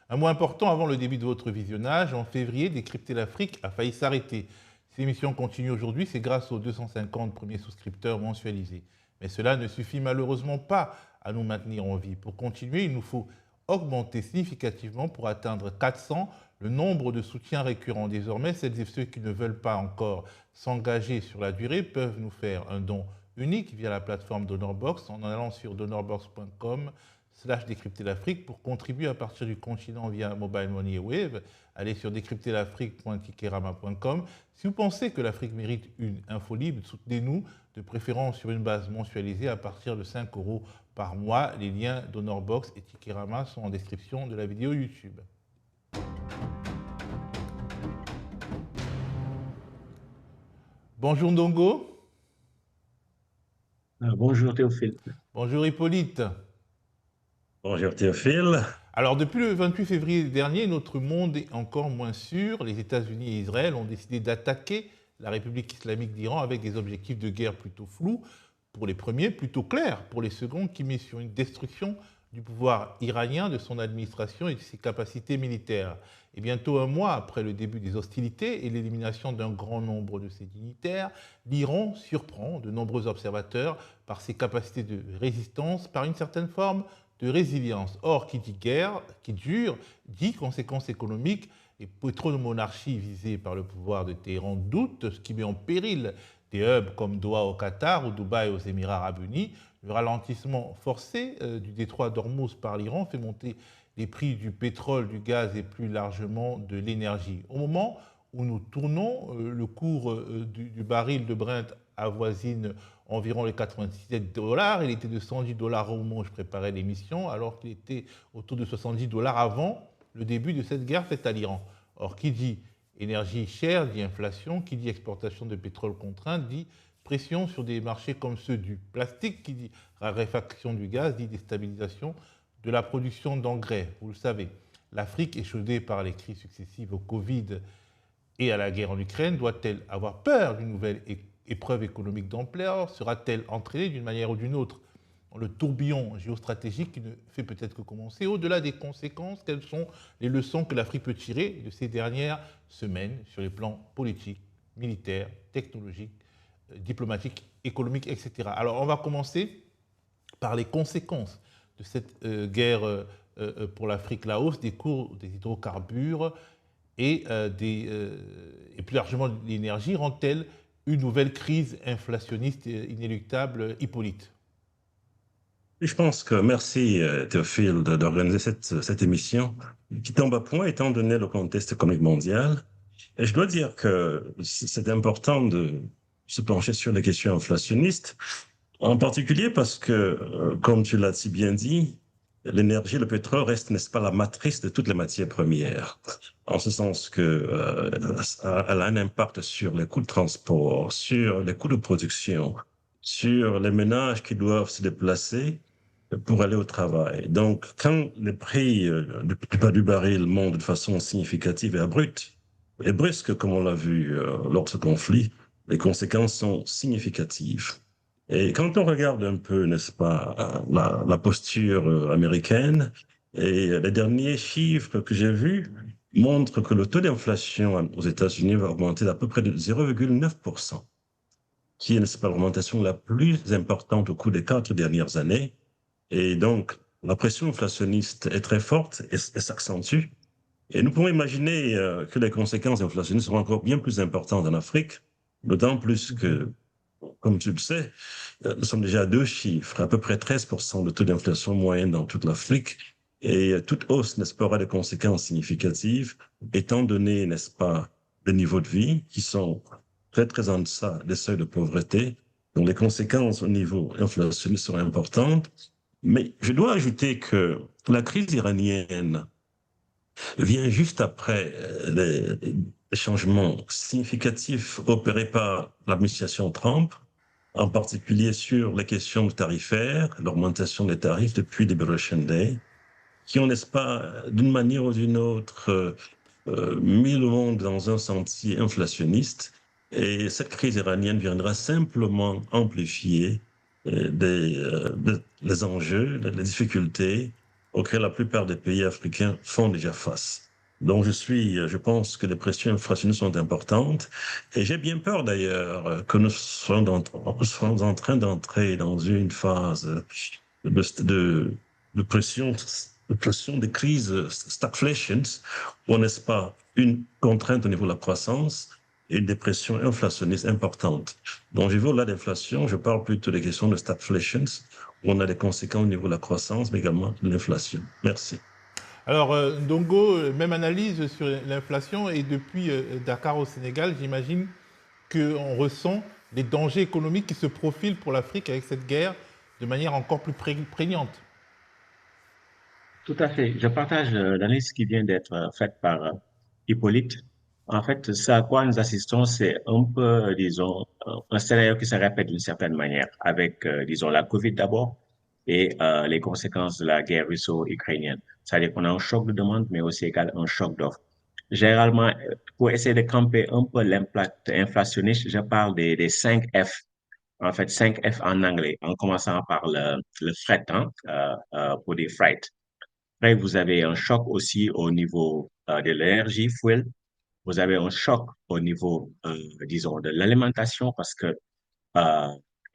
Un mois important avant le début de votre visionnage, en février, Décrypter l'Afrique a failli s'arrêter. Si l'émission continue aujourd'hui, c'est grâce aux 250 premiers souscripteurs mensualisés. Mais cela ne suffit malheureusement pas à nous maintenir en vie. Pour continuer, il nous faut augmenter significativement pour atteindre 400 le nombre de soutiens récurrents. Désormais, celles et ceux qui ne veulent pas encore s'engager sur la durée peuvent nous faire un don unique via la plateforme DonorBox en allant sur donorbox.com/décrypter l'Afrique pour contribuer à partir du continent via Mobile Money et Wave. Allez sur décrypterlafrique.tikerama.com. Si vous pensez que l'Afrique mérite une info libre, soutenez-nous, de préférence sur une base mensualisée à partir de 5 € par mois. Les liens DonorBox et Tikerama sont en description de la vidéo YouTube. Bonjour Ndongo. Bonjour Théophile. Bonjour Hippolyte. Bonjour Théophile. Alors depuis le 28 février dernier, notre monde est encore moins sûr. Les États-Unis et Israël ont décidé d'attaquer la République islamique d'Iran avec des objectifs de guerre plutôt flous pour les premiers, plutôt clairs pour les seconds, qui met sur une destruction du pouvoir iranien, de son administration et de ses capacités militaires. Et bientôt un mois après le début des hostilités et l'élimination d'un grand nombre de ses dignitaires, l'Iran surprend de nombreux observateurs par ses capacités de résistance, par une certaine forme de résilience. Or, qui dit guerre, qui dure, dit conséquences économiques, et pétromonarchies visées par le pouvoir de Téhéran doutent, ce qui met en péril des hubs comme Doha au Qatar ou Dubaï aux Émirats arabes unis. Le ralentissement forcé du détroit d'Ormuz par l'Iran fait monter les prix du pétrole, du gaz et plus largement de l'énergie. Au moment où nous tournons, le cours du baril de Brent avoisine environ les 97 $. Il était de 110 $ au moment où je préparais l'émission, alors qu'il était autour de 70 $ avant le début de cette guerre faite à l'Iran. Or, qui dit énergie chère, dit inflation, qui dit exportation de pétrole contrainte, dit pression sur des marchés comme ceux du plastique, qui dit raréfaction du gaz, dit déstabilisation de la production d'engrais. Vous le savez, l'Afrique, échaudée par les crises successives au Covid et à la guerre en Ukraine, doit-elle avoir peur d'une nouvelle épreuve économique d'ampleur? Sera-t-elle entraînée d'une manière ou d'une autre dans le tourbillon géostratégique qui ne fait peut-être que commencer? Au-delà des conséquences, quelles sont les leçons que l'Afrique peut tirer de ces dernières semaines sur les plans politiques, militaires, technologiques, diplomatiques, économiques, etc. Alors, on va commencer par les conséquences de cette guerre pour l'Afrique. La hausse des cours des hydrocarbures et plus largement l'énergie rend-elle une nouvelle crise inflationniste inéluctable, Hippolyte? Je pense que merci Théophile d'organiser cette émission qui tombe à point étant donné le contexte économique mondial. Et je dois dire que c'est important de se pencher sur les questions inflationnistes, en particulier parce que, comme tu l'as si bien dit, l'énergie, le pétrole reste, n'est-ce pas, la matrice de toutes les matières premières. En ce sens que elle a un impact sur les coûts de transport, sur les coûts de production, sur les ménages qui doivent se déplacer pour aller au travail. Donc, quand les prix du baril montent de façon significative et abrupte, et brusque, comme on l'a vu lors de ce conflit, les conséquences sont significatives. Et quand on regarde un peu, n'est-ce pas, la posture américaine, et les derniers chiffres que j'ai vus montrent que le taux d'inflation aux États-Unis va augmenter d'à peu près de 0,9%, qui est, n'est-ce pas, l'augmentation la plus importante au cours des 4 dernières années. Et donc, la pression inflationniste est très forte et s'accentue. Et nous pouvons imaginer que les conséquences inflationnistes seront encore bien plus importantes en Afrique, d'autant plus que, comme tu le sais, nous sommes déjà à 2 chiffres, à peu près 13% de taux d'inflation moyenne dans toute l'Afrique. Et toute hausse, n'est-ce pas, aura des conséquences significatives, étant donné, n'est-ce pas, le niveau de vie qui sont très, très en deçà des seuils de pauvreté. Donc, les conséquences au niveau inflationniste seront importantes. Mais je dois ajouter que la crise iranienne vient juste après les changements significatifs opérés par l'administration Trump, en particulier sur les questions tarifaires, l'augmentation des tarifs depuis Liberation Day, qui ont, n'est-ce pas, d'une manière ou d'une autre, mis le monde dans un sentier inflationniste. Et cette crise iranienne viendra simplement amplifier les enjeux, les difficultés auxquels la plupart des pays africains font déjà face. Donc, je pense que les pressions inflationnistes sont importantes et j'ai bien peur d'ailleurs que nous soyons en train d'entrer dans une phase de, de pression, de crise stagflation, où n'est-ce pas une contrainte au niveau de la croissance et une dépression inflationniste importante. Donc, je veux là d'inflation, je parle plutôt des questions de stagflation, où on a des conséquences au niveau de la croissance, mais également de l'inflation. Merci. Alors, Ndongo, même analyse sur l'inflation et depuis Dakar au Sénégal, j'imagine qu'on ressent les dangers économiques qui se profilent pour l'Afrique avec cette guerre de manière encore plus prégnante. Tout à fait. Je partage l'analyse qui vient d'être faite par Hippolyte. En fait, ce à quoi nous assistons, c'est un peu, disons, un scénario qui se répète d'une certaine manière, avec, disons, la COVID d'abord et les conséquences de la guerre russo-ukrainienne. C'est-à-dire qu'on a un choc de demande, mais aussi également un choc d'offre. Généralement, pour essayer de camper un peu l'impact inflationniste, je parle des 5 F. En fait, 5 F en anglais, en commençant par le fret, hein, pour des freight. Après, vous avez un choc aussi au niveau de l'énergie, fuel. Vous avez un choc au niveau, disons, de l'alimentation parce que euh,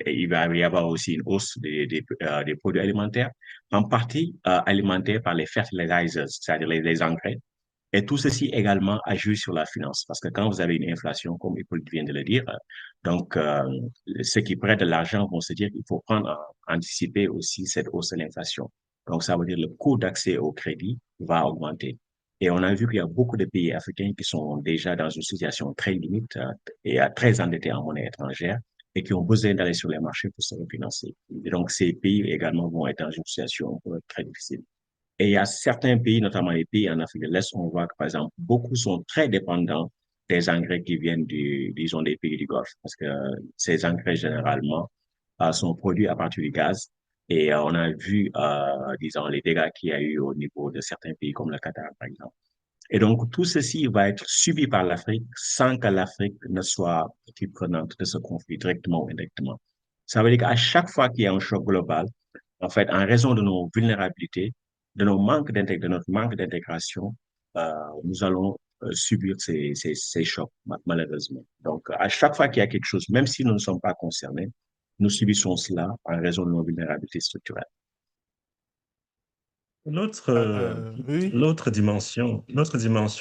il va y avoir aussi une hausse des produits alimentaires, en partie alimentés par les fertilizers, c'est-à-dire les engrais. Et tout ceci également agit sur la finance, parce que quand vous avez une inflation, comme Hippolyte vient de le dire, donc ceux qui prêtent de l'argent vont se dire qu'il faut anticiper aussi cette hausse de l'inflation. Donc ça veut dire le coût d'accès au crédit va augmenter. Et on a vu qu'il y a beaucoup de pays africains qui sont déjà dans une situation très limite et très endettés en monnaie étrangère et qui ont besoin d'aller sur les marchés pour se refinancer. Et donc ces pays également vont être dans une situation très difficile. Et il y a certains pays, notamment les pays en Afrique de l'Est, on voit que, par exemple, beaucoup sont très dépendants des engrais qui viennent disons, des pays du Golfe, parce que ces engrais, généralement, sont produits à partir du gaz. Et on a vu, disons, les dégâts qu'il y a eu au niveau de certains pays comme le Qatar, par exemple. Et donc, tout ceci va être subi par l'Afrique sans que l'Afrique ne soit partie prenante de ce conflit, directement ou indirectement. Ça veut dire qu'à chaque fois qu'il y a un choc global, en fait, en raison de nos vulnérabilités, de notre manque d'intégration, nous allons subir ces chocs, malheureusement. Donc, à chaque fois qu'il y a quelque chose, même si nous ne sommes pas concernés, nous subissons cela en raison de nos vulnérabilités structurelles. L'autre, Oui. l'autre dimension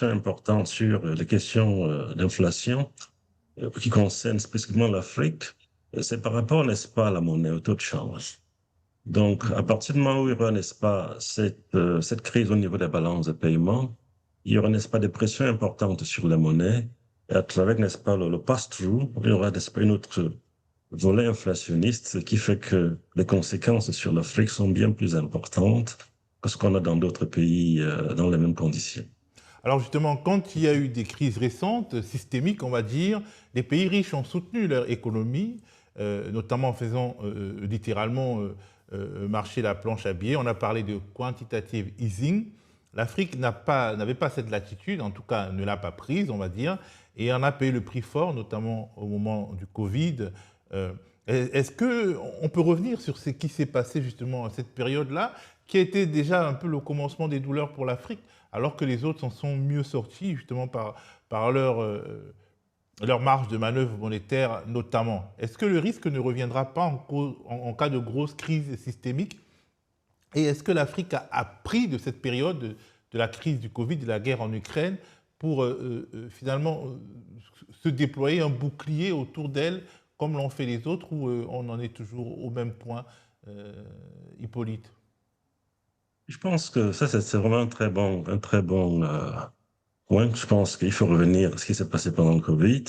importante sur les questions d'inflation qui concerne spécifiquement l'Afrique, c'est par rapport, n'est-ce pas, à la monnaie, au taux de change. Donc, à partir du moment où il y aura, n'est-ce pas, cette crise au niveau des balances de paiement, il y aura, n'est-ce pas, des pressions importantes sur la monnaie. Et à travers, n'est-ce pas, le pass-through, il y aura, n'est-ce pas, une autre volet inflationniste, ce qui fait que les conséquences sur l'Afrique sont bien plus importantes que ce qu'on a dans d'autres pays dans les mêmes conditions. Alors justement, quand il y a eu des crises récentes, systémiques, on va dire, les pays riches ont soutenu leur économie, notamment en faisant littéralement marcher la planche à billets. On a parlé de quantitative easing. L'Afrique n'avait pas cette latitude, en tout cas ne l'a pas prise, on va dire, et en a payé le prix fort, notamment au moment du Covid. Est-ce qu'on peut revenir sur ce qui s'est passé justement à cette période-là, qui a été déjà un peu le commencement des douleurs pour l'Afrique, alors que les autres s'en sont mieux sortis justement par leur marge de manœuvre monétaire notamment. Est-ce que le risque ne reviendra pas en cas de grosse crise systémique? Et est-ce que l'Afrique a appris de cette période de la crise du Covid, de la guerre en Ukraine, pour finalement se déployer un bouclier autour d'elle, comme l'ont fait les autres, ou on en est toujours au même point, Hippolyte? Je pense que ça, c'est vraiment un très bon point. Je pense qu'il faut revenir à ce qui s'est passé pendant le Covid.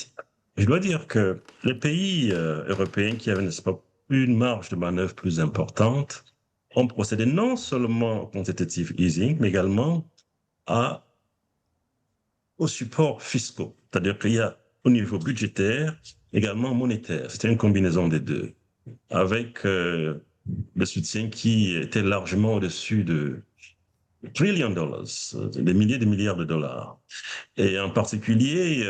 Je dois dire que les pays européens qui avaient, n'est-ce pas, une marge de manœuvre plus importante ont procédé non seulement au quantitative easing, mais également aux supports fiscaux. C'est-à-dire qu'il y a au niveau budgétaire, également monétaire. C'était une combinaison des deux, avec le soutien qui était largement au-dessus de trillion dollars, des milliers de milliards de dollars. Et en particulier,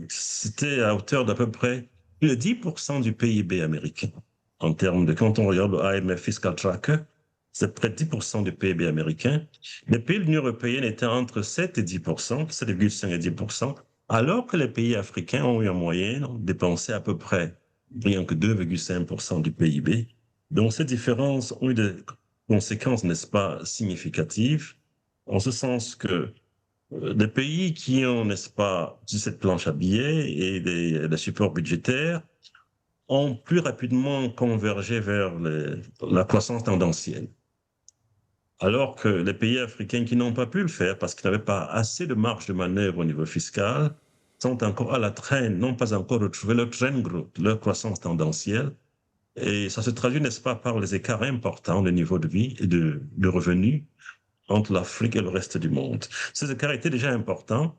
c'était à hauteur d'à peu près plus de 10% du PIB américain. En termes de, quand on regarde le IMF Fiscal Tracker, c'est près de 10% du PIB américain. Les pays de l'Union européenne étaient entre 7 et 10%, 7,5 et 10%, alors que les pays africains ont eu en moyenne dépensé à peu près rien que 2,5% du PIB. Donc, ces différences ont eu des conséquences, n'est-ce pas, significatives, en ce sens que des pays qui ont, n'est-ce pas, cette planche à billets et des supports budgétaires ont plus rapidement convergé vers la croissance tendancielle. Alors que les pays africains qui n'ont pas pu le faire parce qu'ils n'avaient pas assez de marge de manœuvre au niveau fiscal sont encore à la traîne, n'ont pas encore retrouvé leur trend growth, leur croissance tendancielle. Et ça se traduit, n'est-ce pas, par les écarts importants de niveau de vie et de revenus entre l'Afrique et le reste du monde. Ces écarts étaient déjà importants,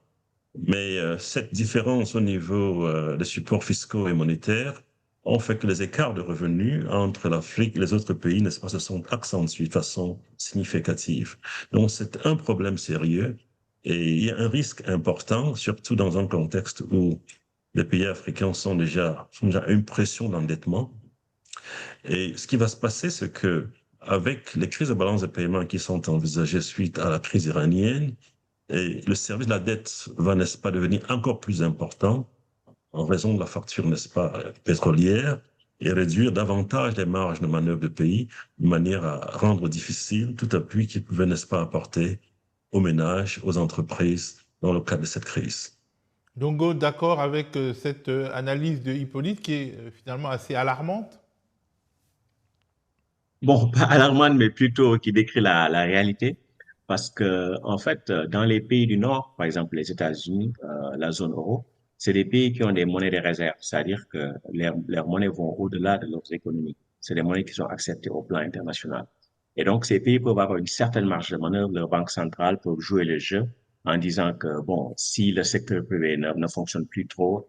mais cette différence au niveau des supports fiscaux et monétaires ont fait que les écarts de revenus entre l'Afrique et les autres pays, n'est-ce pas, se sont accentués de façon significative. Donc, c'est un problème sérieux et il y a un risque important, surtout dans un contexte où les pays africains ont déjà une pression d'endettement. Et ce qui va se passer, c'est que avec les crises de balance de paiement qui sont envisagées suite à la crise iranienne, et le service de la dette va, n'est-ce pas, devenir encore plus important en raison de la facture, n'est-ce pas, pétrolière, et réduire davantage les marges de manœuvre du pays, de manière à rendre difficile tout appui qui pouvait, n'est-ce pas, apporter aux ménages, aux entreprises dans le cadre de cette crise. Donc, d'accord avec cette analyse de Hippolyte qui est finalement assez alarmante? Bon, pas alarmante, mais plutôt qui décrit la réalité. Parce que, en fait, dans les pays du Nord, par exemple les États-Unis, la zone euro, c'est des pays qui ont des monnaies de réserve, c'est-à-dire que leurs monnaies vont au-delà de leurs économies. C'est des monnaies qui sont acceptées au plan international. Et donc, ces pays peuvent avoir une certaine marge de manœuvre. Leur banque centrale peut jouer le jeu en disant que, bon, si le secteur privé ne fonctionne plus trop,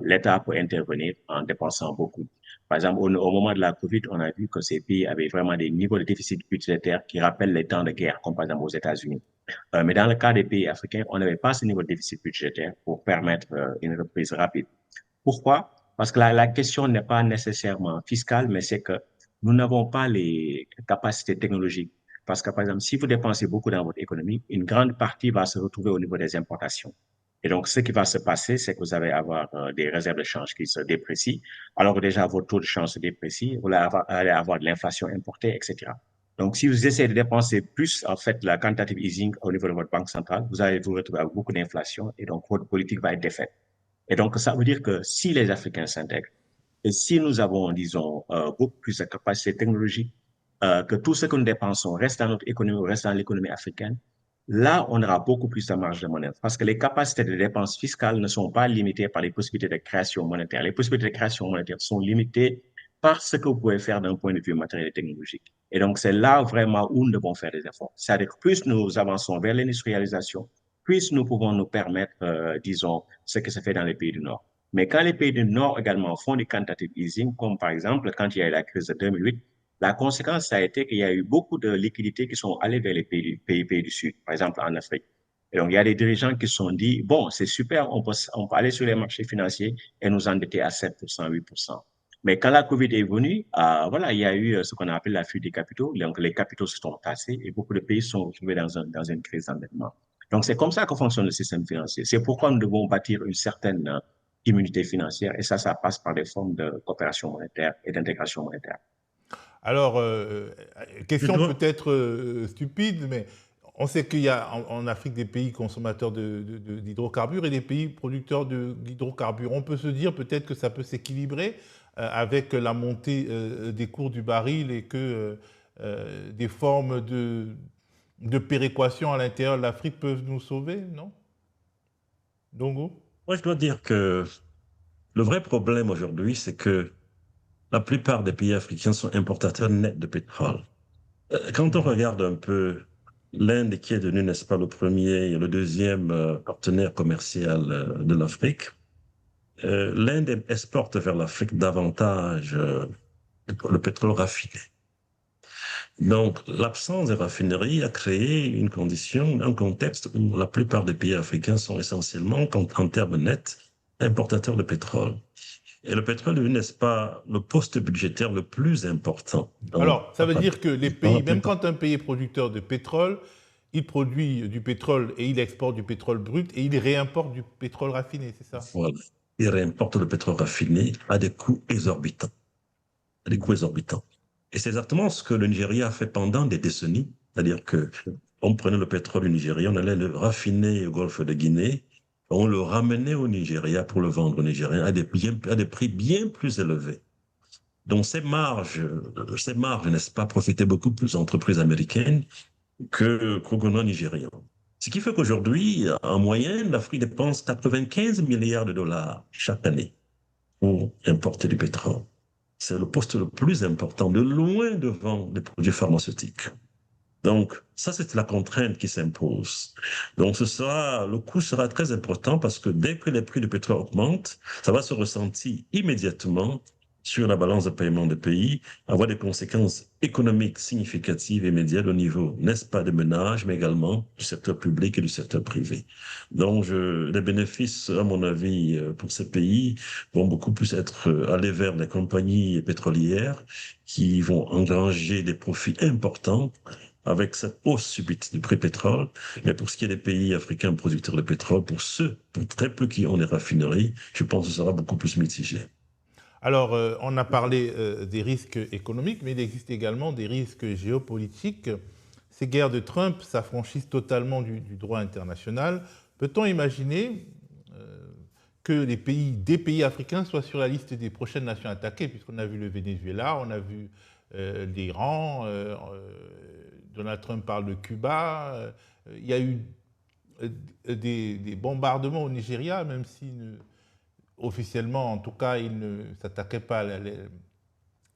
l'État peut intervenir en dépensant beaucoup. Par exemple, au moment de la COVID, on a vu que ces pays avaient vraiment des niveaux de déficit budgétaire qui rappellent les temps de guerre, comme par exemple aux États-Unis. Mais dans le cas des pays africains, on n'avait pas ce niveau de déficit budgétaire pour permettre une reprise rapide. Pourquoi? Parce que la question n'est pas nécessairement fiscale, mais c'est que nous n'avons pas les capacités technologiques. Parce que, par exemple, si vous dépensez beaucoup dans votre économie, une grande partie va se retrouver au niveau des importations. Et donc, ce qui va se passer, c'est que vous allez avoir des réserves de change qui se déprécient, alors que déjà votre taux de change se déprécie, vous allez avoir de l'inflation importée, etc. Donc, si vous essayez de dépenser plus, en fait, la quantitative easing au niveau de votre banque centrale, vous allez vous retrouver avec beaucoup d'inflation et donc votre politique va être défaite. Et donc, ça veut dire que si les Africains s'intègrent et si nous avons, disons, beaucoup plus de capacités technologiques, que tout ce que nous dépensons reste dans notre économie, reste dans l'économie africaine, là, on aura beaucoup plus de marge de manœuvre parce que les capacités de dépenses fiscales ne sont pas limitées par les possibilités de création monétaire. Les possibilités de création monétaire sont limitées par ce que vous pouvez faire d'un point de vue matériel et technologique. Et donc, c'est là vraiment où nous devons faire des efforts. C'est-à-dire que plus nous avançons vers l'industrialisation, plus nous pouvons nous permettre, disons, ce que se fait dans les pays du Nord. Mais quand les pays du Nord également font du quantitative easing, comme par exemple quand il y a eu la crise de 2008, la conséquence, ça a été qu'il y a eu beaucoup de liquidités qui sont allées vers les pays du Sud, par exemple en Afrique. Et donc, il y a des dirigeants qui se sont dit, bon, c'est super, on peut aller sur les marchés financiers et nous endetter à 7%, 8%. Mais quand la COVID est venue, voilà, il y a eu ce qu'on appelle la fuite des capitaux. Donc, les capitaux se sont tassés et beaucoup de pays se sont retrouvés dans une crise d'endettement. Donc, c'est comme ça que fonctionne le système financier. C'est pourquoi nous devons bâtir une certaine immunité financière et ça passe par des formes de coopération monétaire et d'intégration monétaire. Alors, question peut-être stupide, mais on sait qu'il y a en Afrique des pays consommateurs d'hydrocarbures et des pays producteurs d'hydrocarbures. On peut se dire peut-être que ça peut s'équilibrer avec la montée des cours du baril et que des formes de péréquation à l'intérieur de l'Afrique peuvent nous sauver, non? Dongo? Moi, je dois dire que le vrai problème aujourd'hui, c'est que la plupart des pays africains sont importateurs nets de pétrole. Quand on regarde un peu l'Inde qui est devenue, n'est-ce pas, le premier et le deuxième partenaire commercial de l'Afrique, l'Inde exporte vers l'Afrique davantage le pétrole raffiné. Donc, l'absence de raffinerie a créé une condition, un contexte où la plupart des pays africains sont essentiellement, en termes nets, importateurs de pétrole. Et le pétrole est, n'est-ce pas, le poste budgétaire le plus important dans Alors, ça veut dire que les dans la pays, même quand un pays est producteur de pétrole, il produit du pétrole et il exporte du pétrole brut et il réimporte du pétrole raffiné, c'est ça? voilà. Il réimporte le pétrole raffiné à des coûts exorbitants. À des coûts exorbitants. Et c'est exactement ce que le Nigeria a fait pendant des décennies. C'est-à-dire que on prenait le pétrole du Nigeria, on allait le raffiner au golfe de Guinée, on le ramenait au Nigeria pour le vendre au Nigeria à des prix bien plus élevés. Donc ces marges, n'est-ce pas, profitaient beaucoup plus aux entreprises américaines qu'au gouvernement nigérian. Ce qui fait qu'aujourd'hui, en moyenne, l'Afrique dépense 95 milliards de dollars chaque année pour importer du pétrole. C'est le poste le plus important, de loin devant les produits pharmaceutiques. Donc, ça, c'est la contrainte qui s'impose. Donc, le coût sera très important parce que dès que les prix du pétrole augmentent, ça va se ressentir immédiatement sur la balance de paiement des pays, avoir des conséquences économiques significatives et immédiates au niveau, n'est-ce pas, des ménages, mais également du secteur public et du secteur privé. Donc, les bénéfices, à mon avis, pour ces pays vont beaucoup plus être aller vers les compagnies pétrolières qui vont engranger des profits importants avec cette hausse subite du prix pétrole. Mais pour ce qui est des pays africains producteurs de pétrole, pour très peu qui ont des raffineries, je pense que ce sera beaucoup plus mitigé. Alors, on a parlé des risques économiques, mais il existe également des risques géopolitiques. Ces guerres de Trump s'affranchissent totalement du droit international. Peut-on imaginer que des pays africains soient sur la liste des prochaines nations attaquées, puisqu'on a vu le Venezuela, on a vu l'Iran, Donald Trump parle de Cuba, il y a eu des bombardements au Nigeria, même si officiellement, en tout cas, il ne s'attaquait pas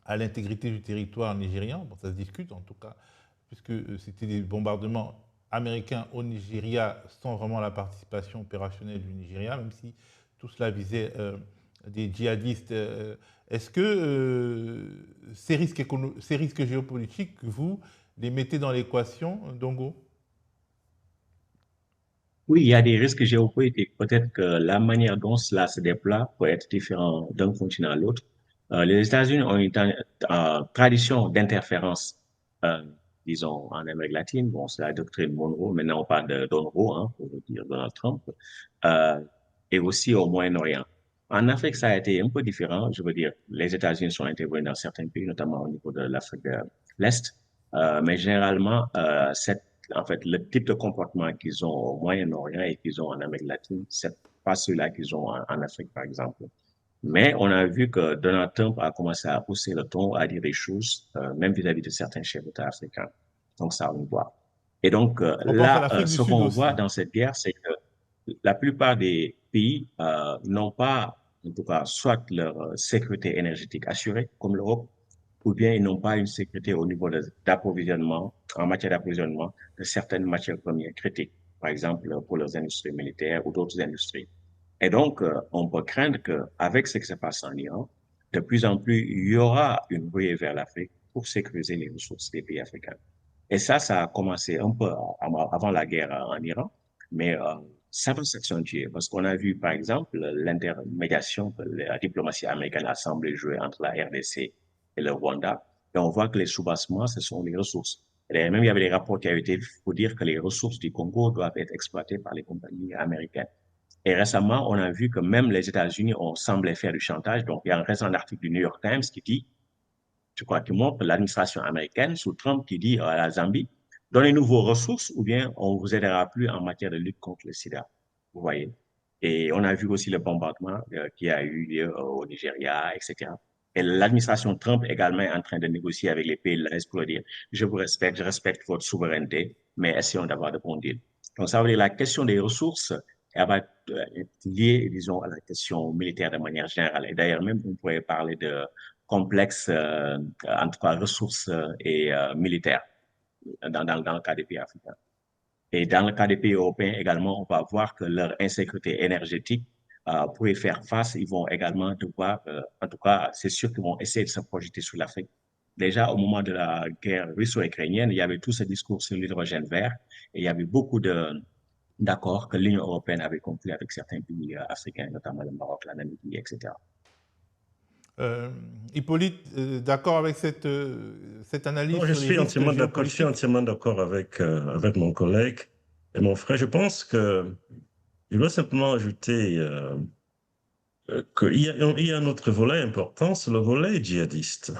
à l'intégrité du territoire nigérian. Bon, ça se discute en tout cas, puisque c'était des bombardements américains au Nigeria sans vraiment la participation opérationnelle du Nigeria, même si tout cela visait des djihadistes. Est-ce que ces risques géopolitiques, vous les mettez dans l'équation, Dongo? Oui, il y a des risques géopolitiques. Peut-être que la manière dont cela se déploie peut être différente d'un continent à l'autre. Les États-Unis ont une tradition d'interférence, euh, disons, en Amérique latine. Bon, c'est la doctrine Monroe. Maintenant, on parle de Monroe, hein, pour dire Donald Trump. Euh, et aussi au Moyen-Orient. En Afrique, ça a été un peu différent. Je veux dire, les États-Unis sont intervenus dans certains pays, notamment au niveau de l'Afrique de l'Est. Mais généralement, en fait, le type de comportement qu'ils ont au Moyen-Orient et qu'ils ont en Amérique latine, c'est pas ceux-là qu'ils ont en Afrique, par exemple. Mais on a vu que Donald Trump a commencé à pousser le ton, à dire des choses, même vis-à-vis de certains chefs d'État africains. Donc ça, on voit. Et donc On pense à là, l'Afrique du ce Sud qu'on voit aussi. dans cette guerre, c'est que la plupart des pays n'ont pas, en tout cas, soit leur sécurité énergétique assurée, comme l'Europe, ou bien ils n'ont pas une sécurité au niveau d'approvisionnement, en matière d'approvisionnement de certaines matières premières critiques, par exemple pour leurs industries militaires ou d'autres industries. Et donc, on peut craindre qu'avec ce qui se passe en Iran, de plus en plus, il y aura une ruée vers l'Afrique pour sécuriser les ressources des pays africains. Et ça a commencé un peu avant la guerre en Iran, mais ça va s'accentuer parce qu'on a vu, par exemple, l'intermédiation que la diplomatie américaine a semblé jouer entre la RDC et le Rwanda. Et on voit que les soubassements, ce sont les ressources. Et même il y avait des rapports qui avaient été pour dire que les ressources du Congo doivent être exploitées par les compagnies américaines. Et récemment, on a vu que même les États-Unis ont semblé faire du chantage. Donc, il y a un récent article du New York Times qui dit, je crois, qui montre l'administration américaine sous Trump qui dit à la Zambie, donnez-nous vos ressources ou bien on vous aidera plus en matière de lutte contre le sida. Vous voyez. Et on a vu aussi le bombardement qui a eu lieu au Nigeria, etc. Et l'administration Trump également est en train de négocier avec les pays de l'Est pour dire, je respecte votre souveraineté, mais essayons d'avoir de bons deals. Donc, ça veut dire la question des ressources, elle va être liée, disons, à la question militaire de manière générale. Et d'ailleurs, même, on pourrait parler de complexes, en tout cas, ressources et militaires dans le cas des pays africains. Et dans le cas des pays européens également, on va voir que leur insécurité énergétique, pour y faire face, ils vont également devoir, en tout cas, c'est sûr qu'ils vont essayer de se projeter sur l'Afrique. Déjà, au moment de la guerre russo-ukrainienne, il y avait tout ce discours sur l'hydrogène vert et il y avait beaucoup d'accords que l'Union européenne avait conclus avec certains pays africains, notamment le Maroc, la Namibie, etc. Hippolyte, d'accord avec cette analyse Non, je sur les suis risques entièrement d'accord. Je suis géopolitiques? entièrement d'accord avec mon collègue et mon frère. Je pense que je dois simplement ajouter qu'il y a un autre volet important, c'est le volet djihadiste.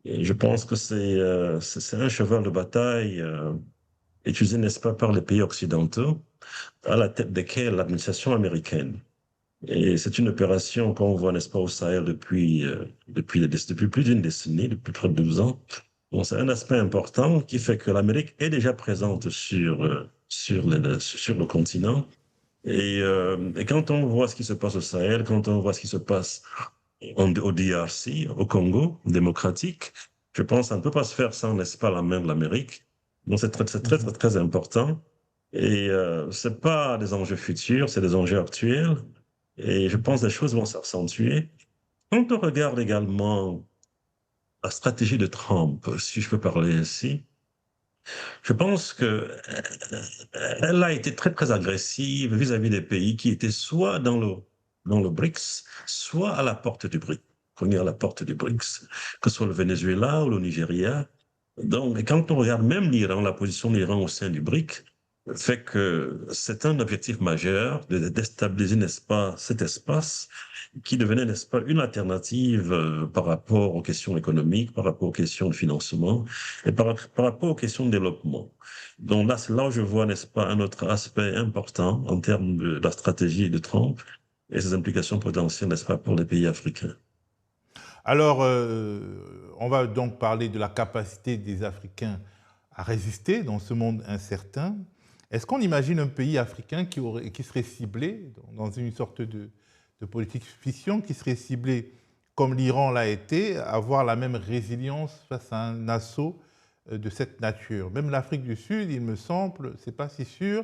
Et je pense que c'est un cheval de bataille utilisé, n'est-ce pas, par les pays occidentaux, à la tête desquels l'administration américaine. Et c'est une opération qu'on voit, n'est-ce pas, au Sahel depuis plus d'une décennie, depuis près de 12 ans. Bon, c'est un aspect important qui fait que l'Amérique est déjà présente sur le continent. Et quand on voit ce qui se passe au Sahel, quand on voit ce qui se passe au DRC, au Congo démocratique, je pense qu'on ne peut pas se faire sans, n'est-ce pas, la main de l'Amérique. Donc c'est très important. Et c'est pas des enjeux futurs, c'est des enjeux actuels. Et je pense que les choses vont s'accentuer. Quand on regarde également la stratégie de Trump, si je peux parler ainsi, je pense que elle a été très agressive vis-à-vis des pays qui étaient soit dans le BRICS, soit à la porte du BRICS, qu'on est à la porte du BRICS, que ce soit le Venezuela ou le Nigeria. Donc, quand on regarde même l'Iran, la position de l'Iran au sein du BRIC, fait que c'est un objectif majeur de déstabiliser, n'est-ce pas, cet espace qui devenait, n'est-ce pas, une alternative par rapport aux questions économiques, par rapport aux questions de financement et par rapport aux questions de développement. Donc là, c'est là où je vois, n'est-ce pas, un autre aspect important en termes de la stratégie de Trump et ses implications potentielles, n'est-ce pas, pour les pays africains. Alors, on va donc parler de la capacité des Africains à résister dans ce monde incertain. Est-ce qu'on imagine un pays africain qui serait ciblé dans une sorte de politique fission, qui serait ciblé comme l'Iran l'a été, avoir la même résilience face à un assaut de cette nature? Même l'Afrique du Sud, il me semble, c'est pas si sûr.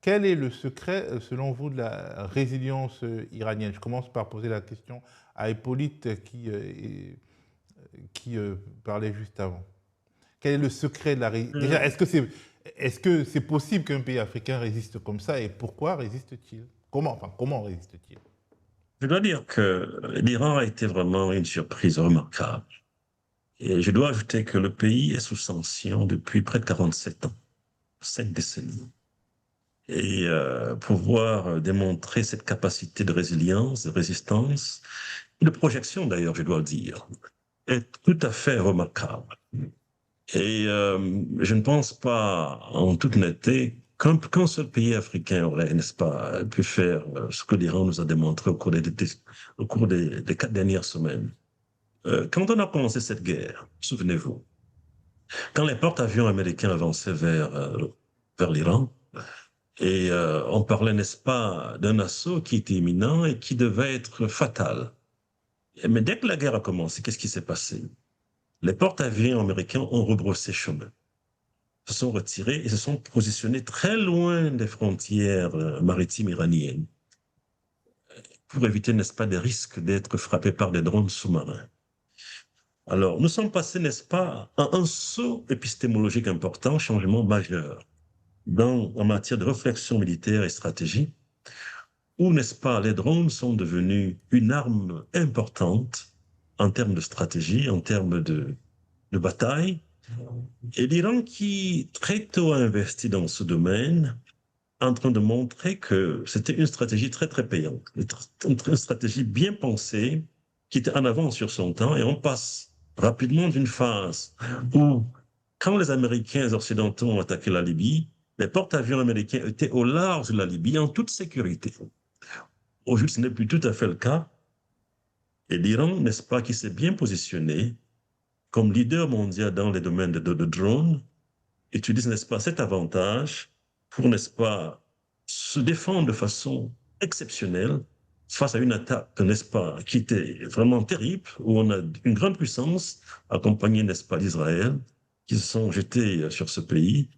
Quel est le secret, selon vous, de la résilience iranienne? Je commence par poser la question à Hippolyte qui parlait juste avant. Quel est le secret de la résilience? Déjà, est-ce que c'est possible qu'un pays africain résiste comme ça, et pourquoi résiste-t-il? Comment résiste-t-il? Je dois dire que l'Iran a été vraiment une surprise remarquable. Et je dois ajouter que le pays est sous sanction depuis près de 47 ans, 7 décennies. Et pouvoir démontrer cette capacité de résilience, de résistance, et de projection d'ailleurs, je dois dire, est tout à fait remarquable. Et je ne pense pas, en toute honnêteté, qu'un seul pays africain aurait, n'est-ce pas, pu faire ce que l'Iran nous a démontré au cours des 4 dernières semaines. Quand on a commencé cette guerre, souvenez-vous, quand les porte-avions américains avançaient vers l'Iran, et on parlait, n'est-ce pas, d'un assaut qui était imminent et qui devait être fatal. Mais dès que la guerre a commencé, qu'est-ce qui s'est passé? Les porte-avions américains ont rebroussé chemin, se sont retirés et se sont positionnés très loin des frontières maritimes iraniennes pour éviter, n'est-ce pas, des risques d'être frappés par des drones sous-marins. Alors, nous sommes passés, n'est-ce pas, à un saut épistémologique important, changement majeur en matière de réflexion militaire et stratégie, où, n'est-ce pas, les drones sont devenus une arme importante en termes de stratégie, en termes de bataille. Et l'Iran, qui très tôt a investi dans ce domaine, en train de montrer que c'était une stratégie très payante, une stratégie bien pensée, qui était en avance sur son temps, et on passe rapidement d'une phase où, quand les Américains et les Occidentaux ont attaqué la Libye, les porte-avions américains étaient au large de la Libye en toute sécurité. Aujourd'hui, ce n'est plus tout à fait le cas. Et l'Iran, n'est-ce pas, qui s'est bien positionné comme leader mondial dans les domaines de drones, utilise, n'est-ce pas, cet avantage pour, n'est-ce pas, se défendre de façon exceptionnelle face à une attaque, n'est-ce pas, qui était vraiment terrible, où on a une grande puissance accompagnée, n'est-ce pas, d'Israël, qui se sont jetés sur ce pays.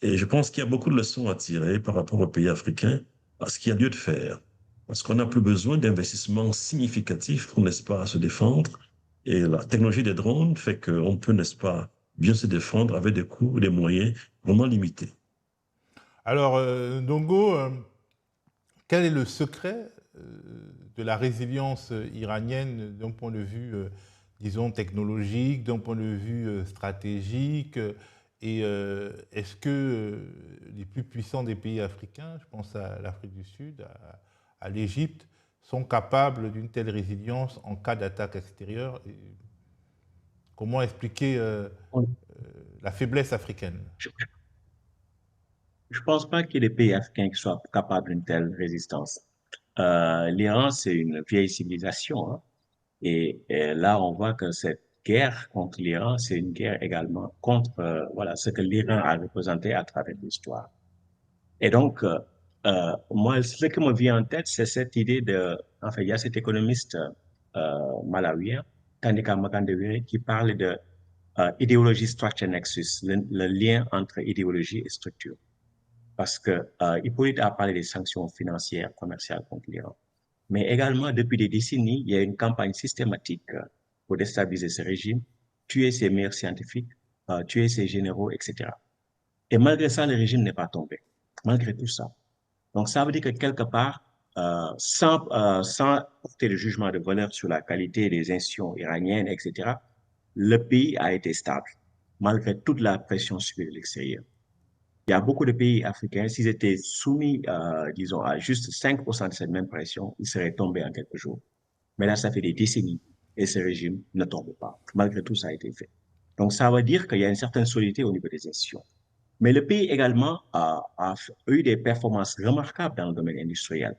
Et je pense qu'il y a beaucoup de leçons à tirer par rapport aux pays africains à ce qu'il y a lieu de faire. Parce qu'on n'a plus besoin d'investissements significatifs pour, n'est-ce pas, se défendre. Et la technologie des drones fait qu'on peut, n'est-ce pas, bien se défendre avec des coûts et des moyens vraiment limités. Alors, Ndongo, quel est le secret de la résilience iranienne d'un point de vue, disons, technologique, d'un point de vue stratégique. Et est-ce que les plus puissants des pays africains, je pense à l'Afrique du Sud, à l'Égypte, sont capables d'une telle résilience en cas d'attaque extérieure? Et comment expliquer la faiblesse africaine? Je ne pense pas qu'il y ait des pays africains qui soient capables d'une telle résistance. L'Iran, c'est une vieille civilisation, hein. Et là, on voit que cette guerre contre l'Iran, c'est une guerre également contre voilà, ce que l'Iran a représenté à travers l'histoire. Et donc, moi, ce qui me vient en tête, c'est cette idée de... Enfin, il y a cet économiste malawien, Tandika Magandewere, qui parle de idéologie structure nexus, le lien entre idéologie et structure. Parce que Hippolyte a parlé des sanctions financières, commerciales contre l'Iran. Mais également, depuis des décennies, il y a une campagne systématique pour déstabiliser ce régime, tuer ses meilleurs scientifiques, tuer ses généraux, etc. Et malgré ça, le régime n'est pas tombé. Malgré tout ça. Donc, ça veut dire que quelque part, sans porter le jugement de valeur sur la qualité des institutions iraniennes, etc., le pays a été stable, malgré toute la pression subie de l'extérieur. Il y a beaucoup de pays africains, s'ils étaient soumis, disons, à juste 5% de cette même pression, ils seraient tombés en quelques jours. Mais là, ça fait des décennies et ce régime ne tombe pas. Malgré tout, ça a été fait. Donc, ça veut dire qu'il y a une certaine solidité au niveau des institutions. Mais le pays également a eu des performances remarquables dans le domaine industriel.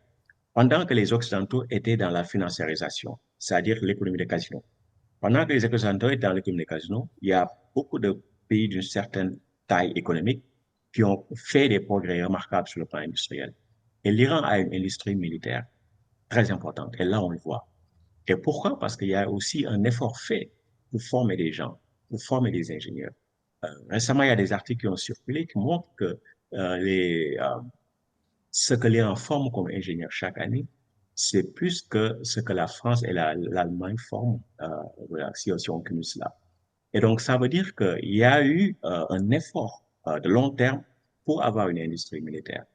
Pendant que les Occidentaux étaient dans la financiarisation, c'est-à-dire l'économie des casinos. Pendant que les Occidentaux étaient dans l'économie des casinos, il y a beaucoup de pays d'une certaine taille économique qui ont fait des progrès remarquables sur le plan industriel. Et l'Iran a une industrie militaire très importante. Et là, on le voit. Et pourquoi? Parce qu'il y a aussi un effort fait pour former des gens, pour former des ingénieurs. Récemment, il y a des articles qui ont circulé qui montrent que ce que l'Iran forme comme ingénieur chaque année, c'est plus que ce que la France et l'Allemagne forment, voilà, si on cumule cela. Et donc, ça veut dire qu'il y a eu un effort de long terme pour avoir une industrie militaire.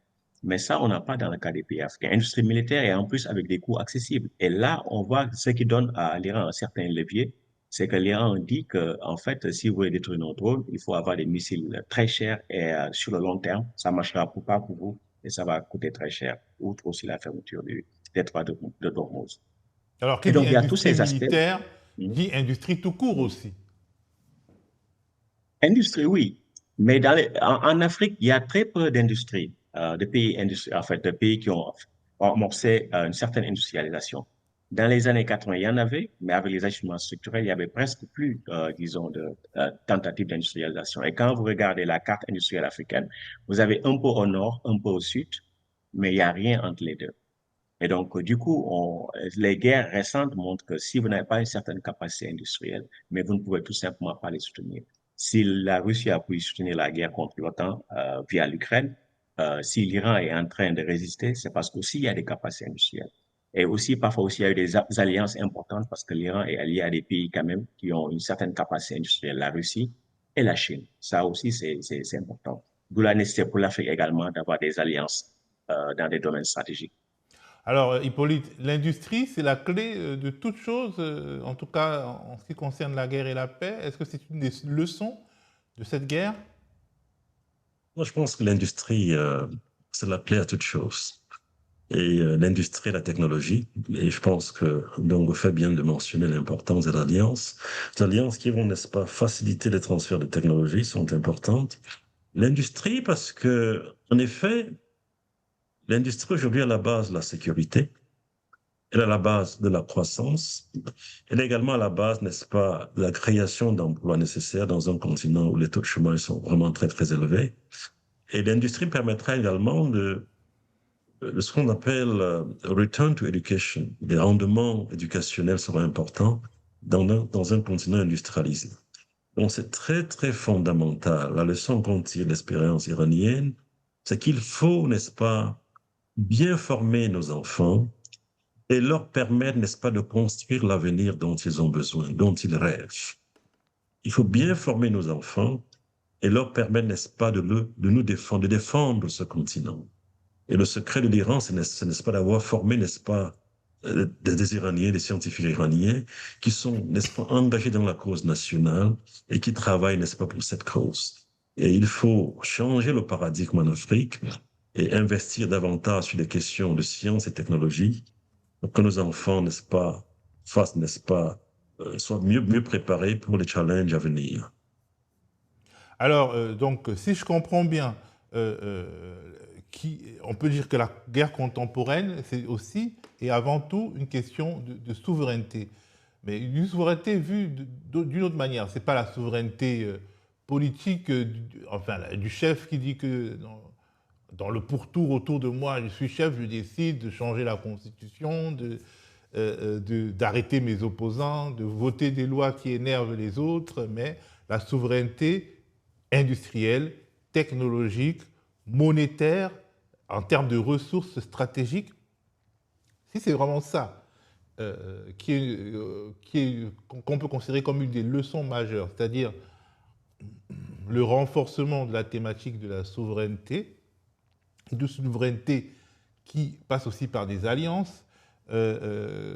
Mais ça, on n'a pas dans le cas des pays africains. Industrie militaire et en plus avec des coûts accessibles. Et là, on voit ce qui donne à l'Iran un certain levier, c'est que l'Iran dit que, en fait, si vous voulez détruire nos drones, il faut avoir des missiles très chers et sur le long terme, ça marchera pas pour vous et ça va coûter très cher, outre aussi la fermeture du détroit de Dormouz. Alors, qui Et dit donc, il y a tous industrie ces aspects. militaire, dit industrie tout court aussi. Industrie, oui. Mais en Afrique, il y a très peu d'industries, de pays en fait, de pays qui ont amorcé une certaine industrialisation. Dans les années 80, il y en avait, mais avec les ajustements structurels, il y avait presque plus, disons, de tentatives d'industrialisation. Et quand vous regardez la carte industrielle africaine, vous avez un peu au nord, un peu au sud, mais il n'y a rien entre les deux. Et donc, du coup, les guerres récentes montrent que si vous n'avez pas une certaine capacité industrielle, mais vous ne pouvez tout simplement pas les soutenir. Si la Russie a pu soutenir la guerre contre l'OTAN via l'Ukraine, si l'Iran est en train de résister, c'est parce qu'aussi il y a des capacités industrielles. Et aussi, parfois aussi, il y a eu des alliances importantes parce que l'Iran est allié à des pays quand même qui ont une certaine capacité industrielle, la Russie et la Chine. Ça aussi, c'est important. D'où la nécessité pour l'Afrique également d'avoir des alliances dans des domaines stratégiques. Alors, Hippolyte, l'industrie, c'est la clé de toute chose, en tout cas en ce qui concerne la guerre et la paix. Est-ce que c'est une des leçons de cette guerre? Moi, je pense que l'industrie, c'est la clé à toute chose. Et l'industrie et la technologie, et je pense que Ndongo fait bien de mentionner l'importance des alliances. Les alliances qui vont, n'est-ce pas, faciliter les transferts de technologies sont importantes. L'industrie, parce que, en effet, l'industrie aujourd'hui est à la base de la sécurité, elle est à la base de la croissance, elle est également à la base, n'est-ce pas, de la création d'emplois nécessaires dans un continent où les taux de chômage sont vraiment très, très élevés. Et l'industrie permettra également de ce qu'on appelle return to education. Les rendements éducationnels seront importants dans un continent industrialisé. Donc, c'est très, très fondamental. La leçon qu'on tire de l'expérience iranienne, c'est qu'il faut, n'est-ce pas, bien former nos enfants et leur permettre, n'est-ce pas, de construire l'avenir dont ils ont besoin, dont ils rêvent. Il faut bien former nos enfants et leur permettre, n'est-ce pas, de nous défendre, de défendre ce continent. Et le secret de l'Iran, ce n'est pas d'avoir formé, n'est-ce pas, des Iraniens, des scientifiques iraniens, qui sont, n'est-ce pas, engagés dans la cause nationale et qui travaillent, n'est-ce pas, pour cette cause. Et il faut changer le paradigme en Afrique et investir davantage sur les questions de science et technologie pour que nos enfants, n'est-ce pas, fassent, n'est-ce pas, soient mieux préparés pour les challenges à venir. Alors, donc, si je comprends bien, on peut dire que la guerre contemporaine, c'est aussi et avant tout une question de souveraineté. Mais une souveraineté vue d'une autre manière. Ce n'est pas la souveraineté politique du chef qui dit que dans le pourtour autour de moi, je suis chef, je décide de changer la Constitution, d'arrêter mes opposants, de voter des lois qui énervent les autres, mais la souveraineté industrielle, technologique, monétaire, en termes de ressources stratégiques, si c'est vraiment ça qu'on peut considérer comme une des leçons majeures, c'est-à-dire le renforcement de la thématique de la souveraineté qui passe aussi par des alliances, comment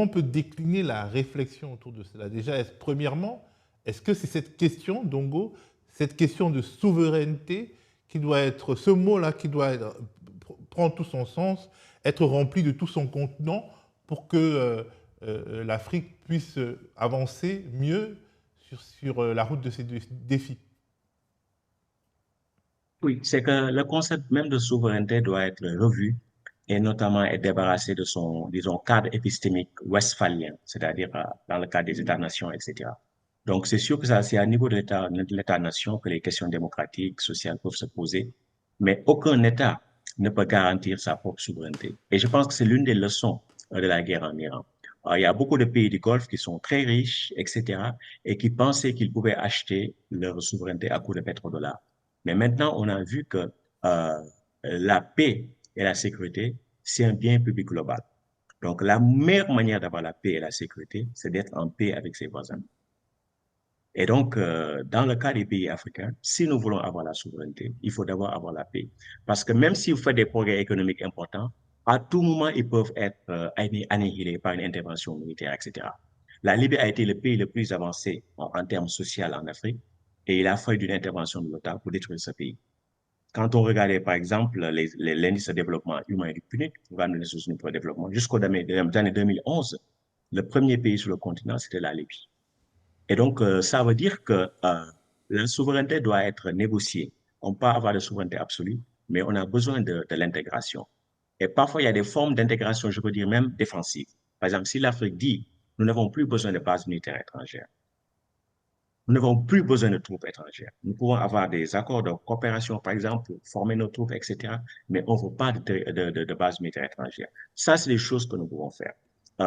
on peut décliner la réflexion autour de cela? Déjà, premièrement, est-ce que c'est cette question, Dongo, cette question de souveraineté qui doit être, ce mot-là qui doit prendre tout son sens, être rempli de tout son contenant pour que l'Afrique puisse avancer mieux sur la route de ces défis? Oui, c'est que le concept même de souveraineté doit être revu et notamment être débarrassé de son, disons, cadre épistémique westphalien, c'est-à-dire dans le cadre des États-nations, etc. Donc, c'est sûr que ça, c'est à niveau de l'État-nation que les questions démocratiques, sociales peuvent se poser, mais aucun État ne peut garantir sa propre souveraineté. Et je pense que c'est l'une des leçons de la guerre en Iran. Alors, il y a beaucoup de pays du Golfe qui sont très riches, etc., et qui pensaient qu'ils pouvaient acheter leur souveraineté à coups de pétrodollars. Mais maintenant, on a vu que la paix et la sécurité, c'est un bien public global. Donc, la meilleure manière d'avoir la paix et la sécurité, c'est d'être en paix avec ses voisins. Et donc, dans le cas des pays africains, si nous voulons avoir la souveraineté, il faut d'abord avoir la paix. Parce que même si vous faites des progrès économiques importants, à tout moment, ils peuvent être annihilés par une intervention militaire, etc. La Libye a été le pays le plus avancé en termes sociaux en Afrique et il a fallu d'une intervention de l'OTAN pour détruire ce pays. Quand on regardait, par exemple, l'indice de développement humain et du PNUD, Programme des Nations Unies pour le développement, jusqu'aux années 2011, le premier pays sur le continent, c'était la Libye. Et donc, ça veut dire que la souveraineté doit être négociée. On peut avoir de souveraineté absolue, mais on a besoin de l'intégration. Et parfois, il y a des formes d'intégration, je peux dire même défensives. Par exemple, si l'Afrique dit, nous n'avons plus besoin de bases militaires étrangères, nous n'avons plus besoin de troupes étrangères. Nous pouvons avoir des accords de coopération, par exemple, pour former nos troupes, etc. Mais on ne veut pas de bases militaires étrangères. Ça, c'est des choses que nous pouvons faire.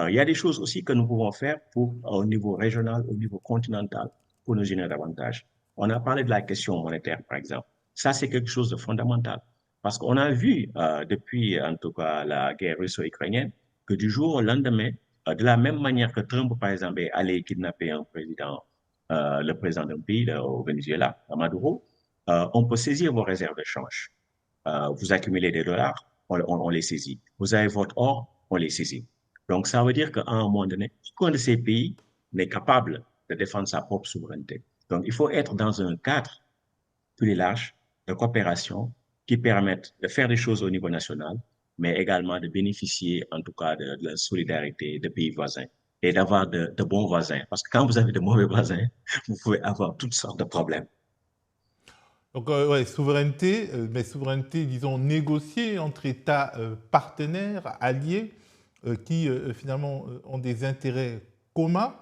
Il y a des choses aussi que nous pouvons faire au niveau régional, au niveau continental, pour nous unir davantage. On a parlé de la question monétaire, par exemple. Ça, c'est quelque chose de fondamental. Parce qu'on a vu, depuis, en tout cas, la guerre russo-ukrainienne, que du jour au lendemain, de la même manière que Trump, par exemple, est allé kidnapper un président, le président d'un pays, au Venezuela, à Maduro, on peut saisir vos réserves de change. Vous accumulez des dollars, on les saisit. Vous avez votre or, on les saisit. Donc, ça veut dire qu'à un moment donné, aucun de ces pays n'est capable de défendre sa propre souveraineté. Donc, il faut être dans un cadre plus large de coopération qui permette de faire des choses au niveau national, mais également de bénéficier, en tout cas, de la solidarité des pays voisins et d'avoir de bons voisins. Parce que quand vous avez de mauvais voisins, vous pouvez avoir toutes sortes de problèmes. Donc, ouais, souveraineté, mais souveraineté, disons, négociée entre États partenaires, alliés, qui finalement ont des intérêts communs.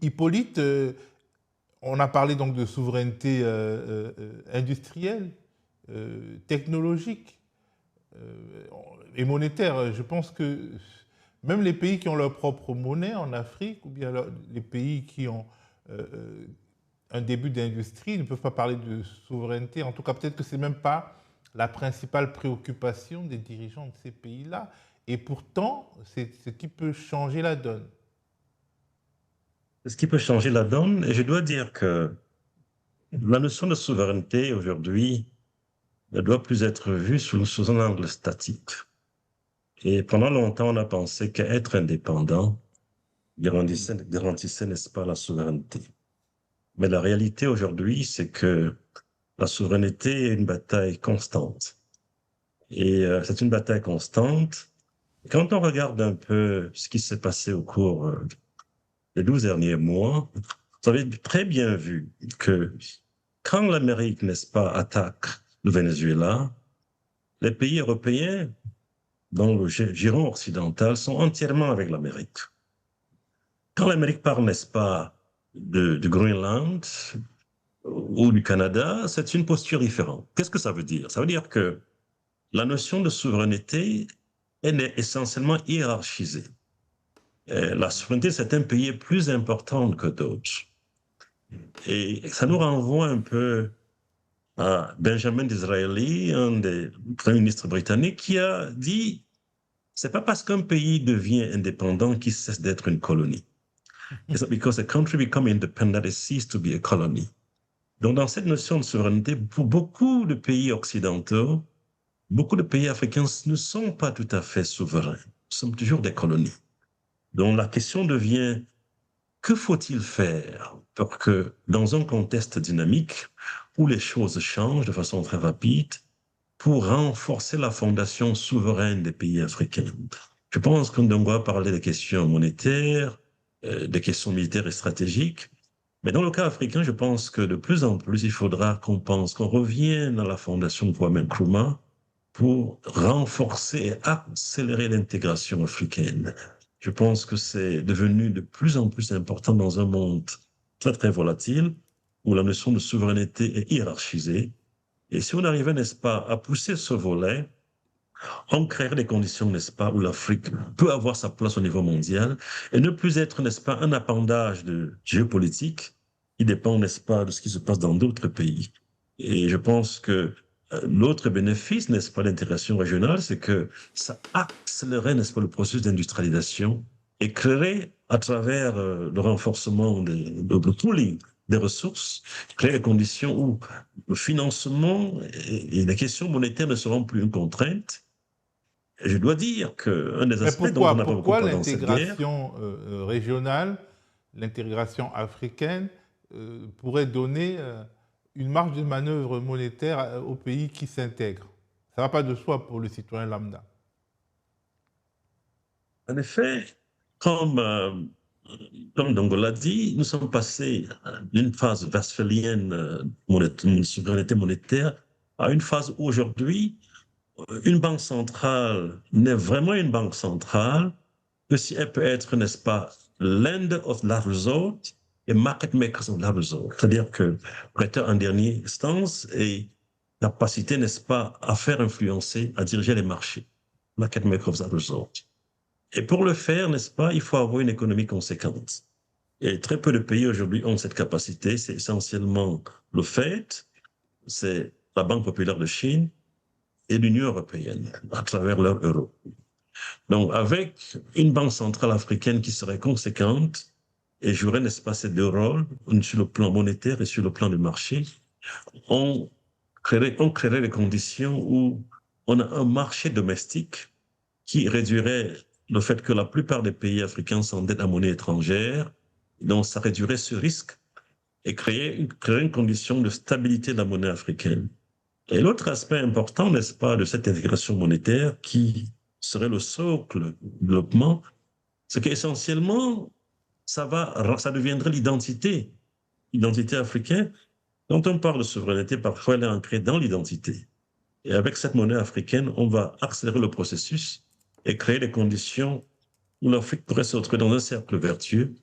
Hippolyte, on a parlé donc de souveraineté industrielle, technologique et monétaire. Je pense que même les pays qui ont leur propre monnaie en Afrique, ou bien les pays qui ont un début d'industrie, ne peuvent pas parler de souveraineté. En tout cas, peut-être que ce n'est même pas la principale préoccupation des dirigeants de ces pays-là. Et pourtant, c'est ce qui peut changer la donne. Ce qui peut changer la donne, et je dois dire que la notion de souveraineté aujourd'hui ne doit plus être vue sous un angle statique. Et pendant longtemps, on a pensé qu'être indépendant garantissait, n'est-ce pas, la souveraineté. Mais la réalité aujourd'hui, c'est que la souveraineté est une bataille constante. Et c'est une bataille constante. Quand on regarde un peu ce qui s'est passé au cours des 12 derniers mois, vous avez très bien vu que quand l'Amérique, n'est-ce pas, attaque le Venezuela, les pays européens, dans le giron occidental, sont entièrement avec l'Amérique. Quand l'Amérique parle, n'est-ce pas, du Groenland ou du Canada, c'est une posture différente. Qu'est-ce que ça veut dire? Ça veut dire que la notion de souveraineté est essentiellement hiérarchisée. La souveraineté, c'est un pays plus important que d'autres. Et ça nous renvoie un peu à Benjamin Disraeli, un des premiers ministres britanniques, qui a dit c'est pas parce qu'un pays devient indépendant qu'il cesse d'être une colonie. It's not because a country becomes independent that it ceases to be a colony. Donc, dans cette notion de souveraineté, pour beaucoup de pays occidentaux, beaucoup de pays africains ne sont pas tout à fait souverains. Nous sommes toujours des colonies. Donc, la question devient, que faut-il faire pour que, dans un contexte dynamique, où les choses changent de façon très rapide, pour renforcer la fondation souveraine des pays africains? Je pense qu'on doit parler des questions monétaires, des questions militaires et stratégiques. Mais dans le cas africain, je pense que de plus en plus, il faudra qu'on revienne à la fondation de Kwame Nkrumah pour renforcer et accélérer l'intégration africaine. Je pense que c'est devenu de plus en plus important dans un monde très, très volatile, où la notion de souveraineté est hiérarchisée. Et si on arrivait, n'est-ce pas, à pousser ce volet, on créerait des conditions, n'est-ce pas, où l'Afrique peut avoir sa place au niveau mondial et ne plus être, n'est-ce pas, un appendage de géopolitique qui dépend, n'est-ce pas, de ce qui se passe dans d'autres pays. Et je pense que l'autre bénéfice, n'est-ce pas, de l'intégration régionale, c'est que ça accélérerait, n'est-ce pas, le processus d'industrialisation et créerait, à travers le renforcement de pooling des ressources, créer les conditions où le financement et les questions monétaires ne seront plus une contrainte. Et je dois dire qu'un des Mais aspects dont on n'a pas beaucoup pourquoi parlé dans cette guerre, l'intégration régionale, l'intégration africaine pourrait donner une marge de manœuvre monétaire aux pays qui s'intègrent? Ça ne va pas de soi pour le citoyen lambda. en effet, comme Dongo l'a dit, nous sommes passés d'une phase westphalienne de souveraineté monétaire à une phase où aujourd'hui, une banque centrale n'est vraiment une banque centrale que si elle peut être, n'est-ce pas, lender of last resort et market makers of last resort. C'est-à-dire que prêteur en dernière instance et capacité, n'est-ce pas, à faire influencer, à diriger les marchés. Market makers of last resort. Et pour le faire, n'est-ce pas, il faut avoir une économie conséquente. Et très peu de pays aujourd'hui ont cette capacité. C'est essentiellement le FED, c'est la Banque populaire de Chine et l'Union européenne à travers leur euro. Donc, avec une banque centrale africaine qui serait conséquente et jouerait, n'est-ce pas, ces deux rôles, sur le plan monétaire et sur le plan du marché, on créerait les conditions où on a un marché domestique qui réduirait le fait que la plupart des pays africains s'endettent à monnaie étrangère. Donc, ça réduirait ce risque et créer une condition de stabilité de la monnaie africaine. Et l'autre aspect important, n'est-ce pas, de cette intégration monétaire qui serait le socle du développement, c'est qu'essentiellement, ça deviendrait l'identité africaine. Quand on parle de souveraineté, parfois elle est ancrée dans l'identité. Et avec cette monnaie africaine, on va accélérer le processus et créer les conditions où l'Afrique pourrait se retrouver dans un cercle vertueux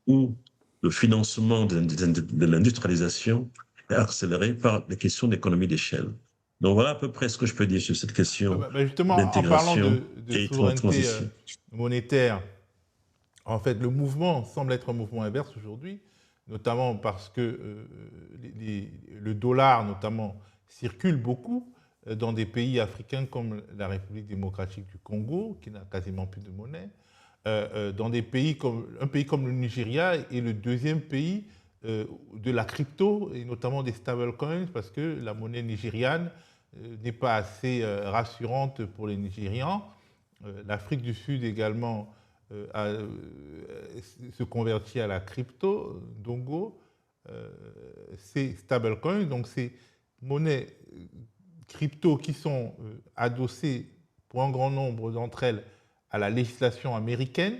où le financement de l'industrialisation est accéléré par les questions d'économie d'échelle. Donc voilà à peu près ce que je peux dire sur cette question Justement, en parlant d'intégration de et de souveraineté transition. monétaire, en fait, le mouvement semble être un mouvement inverse aujourd'hui, notamment parce que le dollar, notamment, circule beaucoup dans des pays africains comme la République démocratique du Congo, qui n'a quasiment plus de monnaie. Dans des pays un pays comme le Nigeria est le deuxième pays de la crypto, et notamment des stablecoins, parce que la monnaie nigériane n'est pas assez rassurante pour les Nigérians. L'Afrique du Sud également se convertit à la crypto, Dongo. C'est stablecoin, donc c'est monnaies crypto qui sont adossées pour un grand nombre d'entre elles à la législation américaine.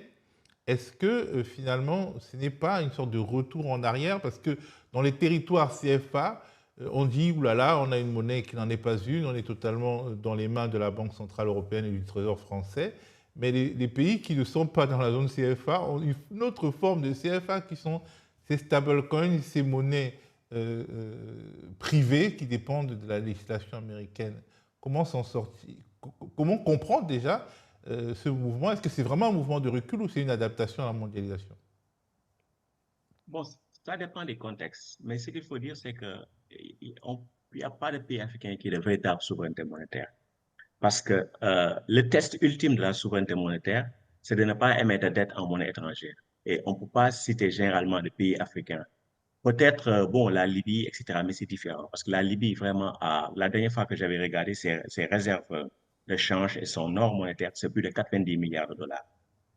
Est-ce que finalement ce n'est pas une sorte de retour en arrière? Parce que dans les territoires CFA, on dit oulala, on a une monnaie qui n'en est pas une, on est totalement dans les mains de la Banque Centrale Européenne et du Trésor français. Mais les pays qui ne sont pas dans la zone CFA ont une autre forme de CFA qui sont ces stablecoins, ces monnaies privées qui dépendent de la législation américaine. Comment s'en sortir? Comment comprendre déjà ce mouvement? Est-ce que c'est vraiment un mouvement de recul ou c'est une adaptation à la mondialisation? Bon, ça dépend des contextes. Mais ce qu'il faut dire, c'est qu'il n'y a pas de pays africain qui ait de véritable souveraineté monétaire. Parce que le test ultime de la souveraineté monétaire, c'est de ne pas émettre de dette en monnaie étrangère. Et on ne peut pas citer généralement de pays africains. Peut-être, bon, la Libye, etc., mais c'est différent. Parce que la Libye, vraiment, la dernière fois que j'avais regardé ses réserves de change et son or monétaire, c'est plus de 90 milliards de dollars.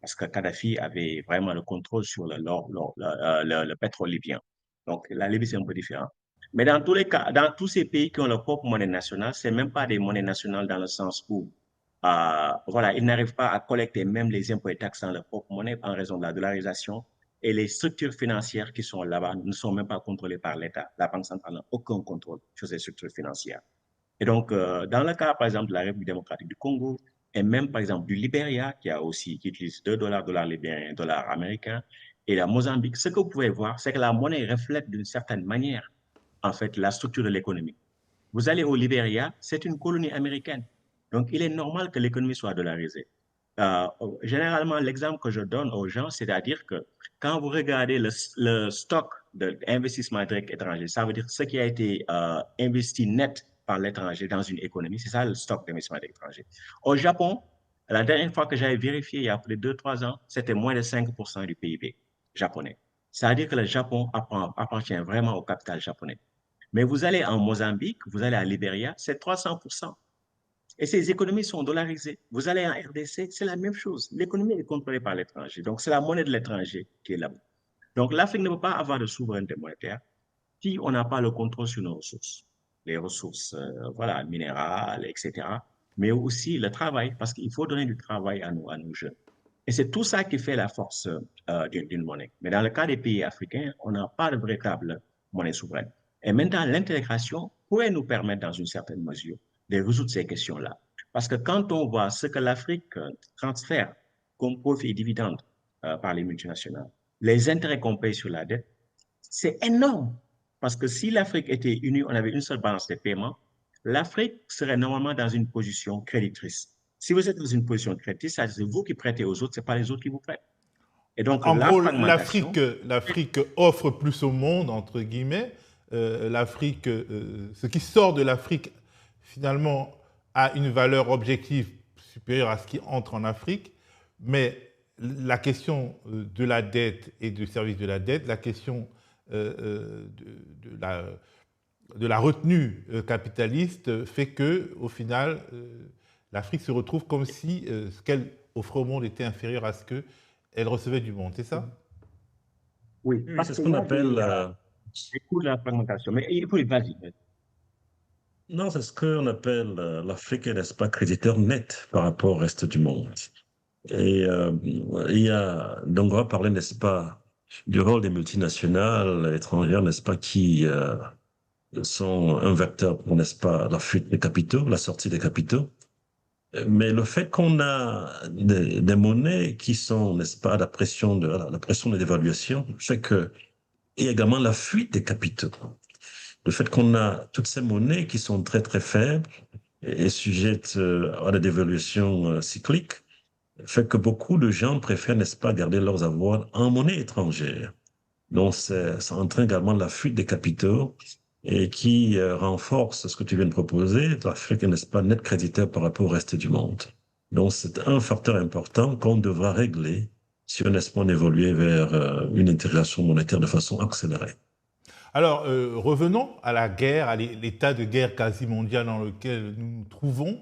Parce que Kadhafi avait vraiment le contrôle sur le pétrole libyen. Donc, la Libye, c'est un peu différent. Mais dans tous les cas, dans tous ces pays qui ont leur propre monnaie nationale, c'est même pas des monnaies nationales dans le sens où, voilà, ils n'arrivent pas à collecter même les impôts et taxes dans leur propre monnaie en raison de la dollarisation. Et les structures financières qui sont là-bas ne sont même pas contrôlées par l'État. La Banque centrale n'a aucun contrôle sur ces structures financières. Et donc, dans le cas, par exemple, de la République démocratique du Congo, et même, par exemple, du Libéria, qui utilise 2 dollars, dollars libériens, dollars américains, et la Mozambique, ce que vous pouvez voir, c'est que la monnaie reflète d'une certaine manière, en fait, la structure de l'économie. Vous allez au Libéria, c'est une colonie américaine. Donc, il est normal que l'économie soit dollarisée. Généralement, l'exemple que je donne aux gens, c'est-à-dire que quand vous regardez le stock d'investissement direct étranger, ça veut dire ce qui a été investi net par l'étranger dans une économie, c'est ça le stock d'investissement étranger. Au Japon, la dernière fois que j'avais vérifié, il y a plus de 2-3 ans, c'était moins de 5% du PIB japonais. Ça veut dire que le Japon appartient vraiment au capital japonais. Mais vous allez en Mozambique, vous allez à Libéria, c'est 300%. Et ces économies sont dollarisées. Vous allez en RDC, c'est la même chose. L'économie est contrôlée par l'étranger. Donc, c'est la monnaie de l'étranger qui est là-bas. Donc, l'Afrique ne peut pas avoir de souveraineté monétaire si on n'a pas le contrôle sur nos ressources. Les ressources, voilà, minérales, etc. Mais aussi le travail, parce qu'il faut donner du travail à nos jeunes. Et c'est tout ça qui fait la force d'une monnaie. Mais dans le cas des pays africains, on n'a pas de véritable monnaie souveraine. Et maintenant, l'intégration pourrait nous permettre, dans une certaine mesure, de résoudre ces questions-là. Parce que quand on voit ce que l'Afrique transfère comme profit et dividendes par les multinationales, les intérêts qu'on paye sur la dette, c'est énorme. Parce que si l'Afrique était unie, on avait une seule balance de paiement, l'Afrique serait normalement dans une position créditrice. Si vous êtes dans une position créditrice, c'est vous qui prêtez aux autres, ce n'est pas les autres qui vous prêtent. Et donc, En la gros, fragmentation... l'Afrique offre plus au monde, entre guillemets. L'Afrique, ce qui sort de l'Afrique, finalement, a une valeur objective supérieure à ce qui entre en Afrique. Mais la question de la dette et du service de la dette, la question de la retenue capitaliste fait que, au final, l'Afrique se retrouve comme si ce qu'elle offrait au monde était inférieur à ce qu'elle recevait du monde, c'est ça? Oui, Oui, parce c'est ce que qu'on moi, appelle, j'écoute la fragmentation. Mais il faut y vas-y. non, c'est ce qu'on appelle l'Afrique n'est-ce pas créditeur net par rapport au reste du monde. Et il y a, donc on va parler, n'est-ce pas, du rôle des multinationales étrangères, n'est-ce pas, qui sont un vecteur pour, n'est-ce pas, la fuite des capitaux, la sortie des capitaux. Mais le fait qu'on a des monnaies qui sont, n'est-ce pas, la pression de l'évaluation fait que, et également la fuite des capitaux. Le fait qu'on a toutes ces monnaies qui sont très, très faibles et sujettes à la dévaluation cyclique fait que beaucoup de gens préfèrent, n'est-ce pas, garder leurs avoirs en monnaie étrangère. Donc, ça entraîne également la fuite des capitaux et qui renforce ce que tu viens de proposer, l'Afrique, n'est-ce pas, net créditeur par rapport au reste du monde. Donc, c'est un facteur important qu'on devra régler si on espère évoluer vers une intégration monétaire de façon accélérée. Alors, revenons à la guerre, à l'état de guerre quasi mondial dans lequel nous nous trouvons.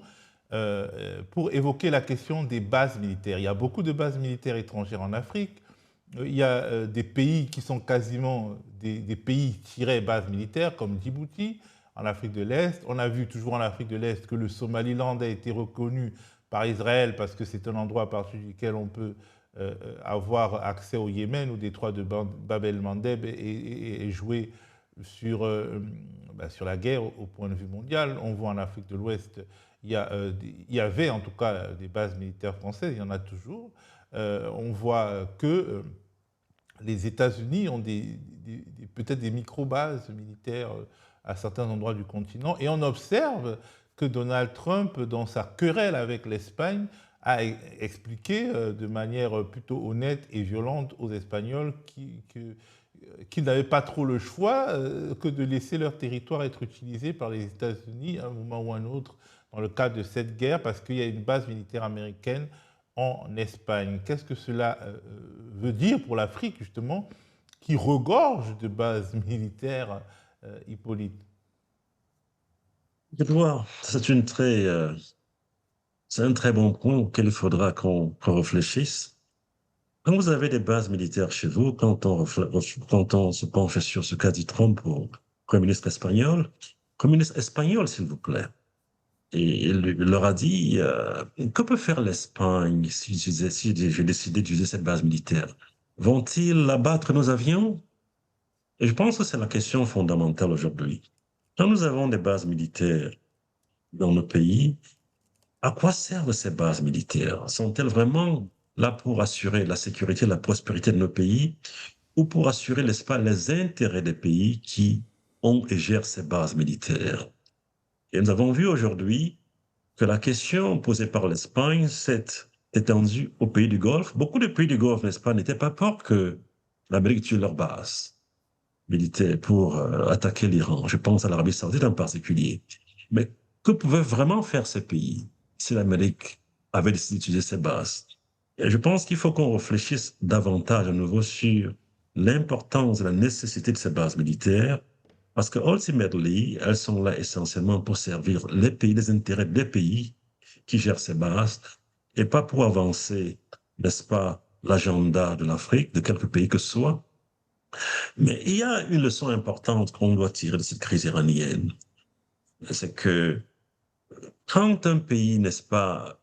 pour évoquer la question des bases militaires. Il y a beaucoup de bases militaires étrangères en Afrique. Il y a des pays qui sont quasiment des pays tirés bases militaires, comme Djibouti, en Afrique de l'Est. On a vu toujours en Afrique de l'Est que le Somaliland a été reconnu par Israël parce que c'est un endroit à partir duquel on peut avoir accès au Yémen, au détroit de Bab el-Mandeb et jouer sur la guerre au point de vue mondial. On voit en Afrique de l'Ouest, il y avait en tout cas des bases militaires françaises, il y en a toujours. On voit que les États-Unis ont peut-être des micro-bases militaires à certains endroits du continent. Et on observe que Donald Trump, dans sa querelle avec l'Espagne, a expliqué de manière plutôt honnête et violente aux Espagnols qu'ils n'avaient pas trop le choix que de laisser leur territoire être utilisé par les États-Unis à un moment ou à un autre dans le cadre de cette guerre, parce qu'il y a une base militaire américaine en Espagne. Qu'est-ce que cela veut dire pour l'Afrique, justement, qui regorge de bases militaires, Hippolyte? Edouard, c'est un très bon point auquel il faudra qu'on réfléchisse. Quand vous avez des bases militaires chez vous, quand on se penche sur ce qu'a dit Trump au Premier ministre espagnol, s'il vous plaît, et il leur a dit, que peut faire l'Espagne si j'ai décidé d'utiliser cette base militaire? Vont-ils abattre nos avions? Et je pense que c'est la question fondamentale aujourd'hui. Quand nous avons des bases militaires dans nos pays, à quoi servent ces bases militaires? Sont-elles vraiment là pour assurer la sécurité et la prospérité de nos pays ou pour assurer, n'est-ce pas, les intérêts des pays qui ont et gèrent ces bases militaires? Et nous avons vu aujourd'hui que la question posée par l'Espagne s'est étendue aux pays du Golfe. Beaucoup de pays du Golfe, n'est-ce pas, n'étaient pas peur que l'Amérique tue leurs bases militaires pour attaquer l'Iran. Je pense à l'Arabie saoudite en particulier. Mais que pouvaient vraiment faire ces pays si l'Amérique avait décidé d'utiliser ses bases? Et je pense qu'il faut qu'on réfléchisse davantage à nouveau sur l'importance et la nécessité de ces bases militaires, parce que ultimately, elles sont là essentiellement pour servir les pays, les intérêts des pays qui gèrent ces bases, et pas pour avancer, n'est-ce pas, l'agenda de l'Afrique, de quelque pays que ce soit. Mais il y a une leçon importante qu'on doit tirer de cette crise iranienne. C'est que quand un pays, n'est-ce pas,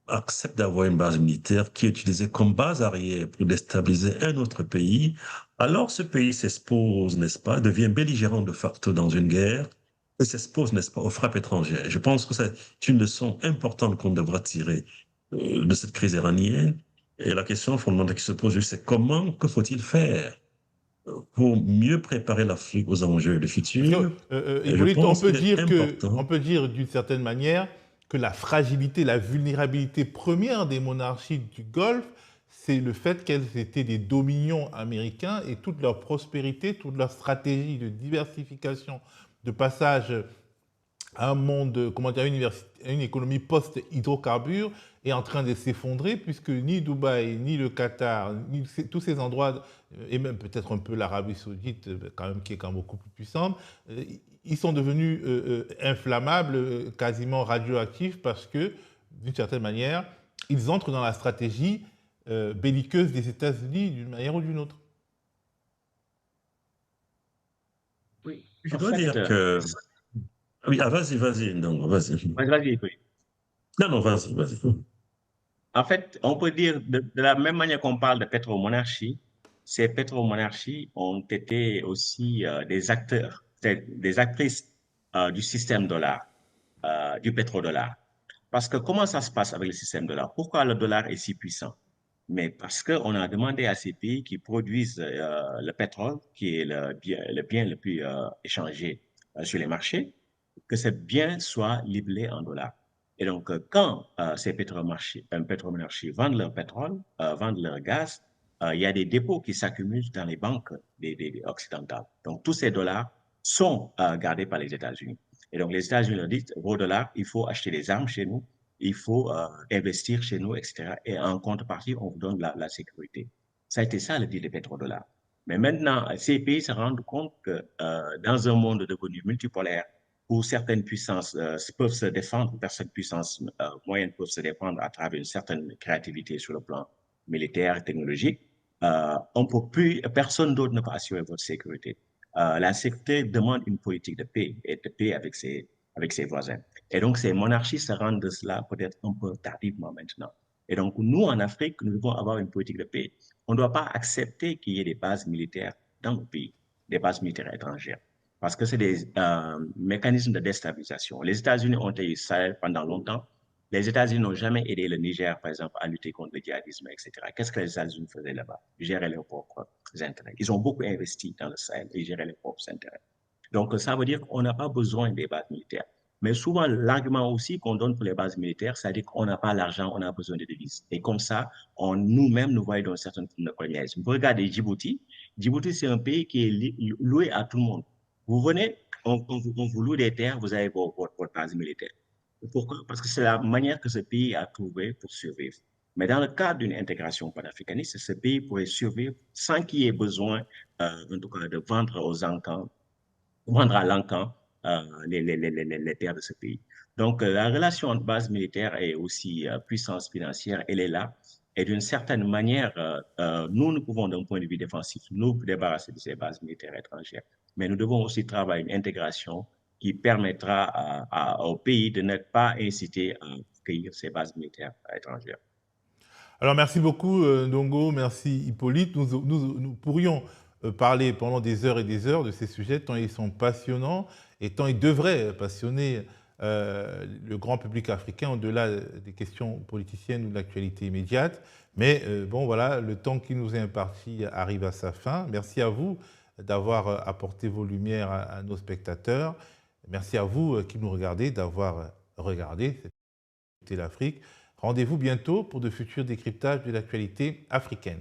accepte d'avoir une base militaire qui est utilisée comme base arrière pour déstabiliser un autre pays, alors ce pays s'expose, n'est-ce pas, devient belligérant de facto dans une guerre et s'expose, n'est-ce pas, aux frappes étrangères. Je pense que c'est une leçon importante qu'on devra tirer de cette crise iranienne. Et la question fondamentale qui se pose, c'est que faut-il faire pour mieux préparer l'Afrique aux enjeux du futur? Hippolyte, on peut dire d'une certaine manière que la fragilité, la vulnérabilité première des monarchies du Golfe, c'est le fait qu'elles étaient des dominions américains et toute leur prospérité, toute leur stratégie de diversification, de passage à un monde, comment dire, à une économie post-hydrocarbures est en train de s'effondrer, puisque ni Dubaï, ni le Qatar, ni tous ces endroits, et même peut-être un peu l'Arabie saoudite, quand même, qui est quand même beaucoup plus puissante, ils sont devenus inflammables, quasiment radioactifs, parce que, d'une certaine manière, ils entrent dans la stratégie belliqueuse des États-Unis d'une manière ou d'une autre. Oui, Je dois dire que... Oui, vas-y, non, vas-y. Vas-y, oui. Non, vas-y. En fait, on peut dire de la même manière qu'on parle de pétromonarchie, ces pétromonarchies ont été aussi des acteurs, des actrices du système dollar, du pétrodollar. Parce que comment ça se passe avec le système dollar? Pourquoi le dollar est si puissant? Mais parce qu'on a demandé à ces pays qui produisent le pétrole, qui est le bien le plus échangé sur les marchés, que ce bien soit libellé en dollars. Et donc, quand ces pétromonarchies vendent leur pétrole, vendent leur gaz, il y a des dépôts qui s'accumulent dans les banques des occidentales. Donc, tous ces dollars sont gardés par les États-Unis. Et donc, les États-Unis leur disent, vos dollars, il faut acheter des armes chez nous, il faut investir chez nous, etc. Et en contrepartie, on vous donne la sécurité. Ça a été ça le deal des pétrodollars. Mais maintenant, ces pays se rendent compte que dans un monde devenu multipolaire, où certaines puissances peuvent se défendre, certaines puissances moyennes peuvent se défendre à travers une certaine créativité sur le plan militaire et technologique, on peut plus, personne d'autre ne peut assurer votre sécurité. La sécurité demande une politique de paix et de paix avec ses voisins. Et donc, ces monarchies se rendent de cela peut-être un peu tardivement maintenant. Et donc, nous, en Afrique, nous devons avoir une politique de paix. On ne doit pas accepter qu'il y ait des bases militaires dans nos pays, des bases militaires étrangères, parce que c'est des mécanismes de déstabilisation. Les États-Unis ont été Sahel pendant longtemps. Les États-Unis n'ont jamais aidé le Niger, par exemple, à lutter contre le djihadisme, etc. Qu'est-ce que les États-Unis faisaient là-bas? Ils géraient leurs propres intérêts. Ils ont beaucoup investi dans le Sahel et géraient leurs propres intérêts. Donc, ça veut dire qu'on n'a pas besoin des bases militaires. Mais souvent, l'argument aussi qu'on donne pour les bases militaires, c'est-à-dire qu'on n'a pas l'argent, on a besoin de devises. Et comme ça, nous-mêmes, nous voyons dans une certaine forme de colonialisme. Vous regardez Djibouti. Djibouti, c'est un pays qui est loué à tout le monde. Vous venez, on vous loue des terres, vous avez votre base militaire. Pourquoi? Parce que c'est la manière que ce pays a trouvé pour survivre. Mais dans le cadre d'une intégration panafricaniste, ce pays pourrait survivre sans qu'il y ait besoin, en tout cas, de vendre aux encans, vendre à l'encan les terres de ce pays. Donc, la relation entre base militaire et aussi puissance financière, elle est là. Et d'une certaine manière, nous pouvons, d'un point de vue défensif, nous débarrasser de ces bases militaires étrangères. Mais nous devons aussi travailler une intégration qui permettra au pays de n'être pas incité à accueillir ces bases militaires étrangères. Alors merci beaucoup Ndongo, merci Hippolyte. Nous pourrions parler pendant des heures et des heures de ces sujets, tant ils sont passionnants et tant ils devraient passionner le grand public africain au-delà des questions politiciennes ou de l'actualité immédiate. Mais bon voilà, le temps qui nous est imparti arrive à sa fin. Merci à vous d'avoir apporté vos lumières à nos spectateurs. Merci à vous qui nous regardez d'avoir regardé l'Afrique. Rendez-vous bientôt pour de futurs décryptages de l'actualité africaine.